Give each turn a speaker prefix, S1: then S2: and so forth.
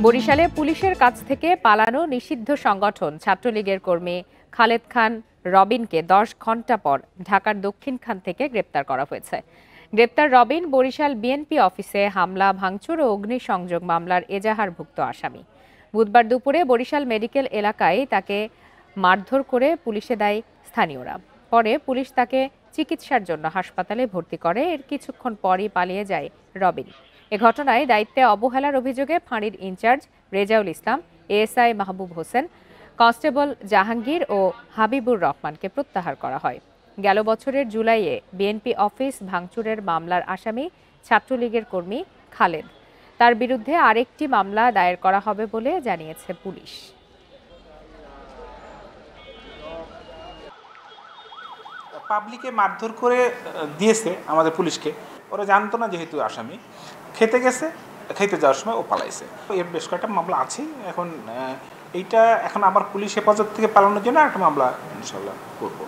S1: বরিশালে পুলিশের কাছ থেকে পালানো নিষিদ্ধ সংগঠন ছাত্রলীগের কর্মী খালেদ খান রবিনকে 10 ঘণ্টা পর ঢাকার দক্ষিণখান থেকে গ্রেপ্তার করা হয়েছে। গ্রেপ্তার রবিন বরিশাল বিএনপি অফিসে হামলা, ভাঙচুর ও অগ্নিসংযোগ মামলার এজাহারভুক্ত আসামি। বুধবার দুপুরে বরিশাল মেডিকেল এলাকায় তাকে মারধর করে পুলিশে দেয় স্থানীয়রা। পরে পুলিশ তাকে চিকিৎসার জন্য হাসপাতালে ভর্তি করে। এর কিছুক্ষণ পরই পালিয়ে যায় রবিন। এ ঘটনায় দায়িত্বে অবহেলার অভিযোগে ফাঁড়ির ইনচার্জ রেজাউল ইসলাম, এএসআই মাহবুব হোসেন, কনস্টেবল জাহাঙ্গীর ও হাবিবুর রহমানকে প্রত্যাহার করা হয়। গেল বছরের জুলাইয়ে বিএনপি অফিস ভাঙচুরের মামলার আসামি ছাত্রলীগের কর্মী খালেদ। তার বিরুদ্ধে আরেকটি মামলা দায়ের করা হবে বলে জানিয়েছে পুলিশ।
S2: পাবলিকে মারধর করে দিয়েছে আমাদের পুলিশকে। ওরা জানতো না যেহেতু আসামি, খেতে গেছে, খেতে যাওয়ার সময় ও পালাইছে। এর বেশ কয়েকটা মামলা আছে। এখন আবার পুলিশ হেফাজত থেকে পালানোর জন্য একটা মামলা ইনশাল্লাহ করবো।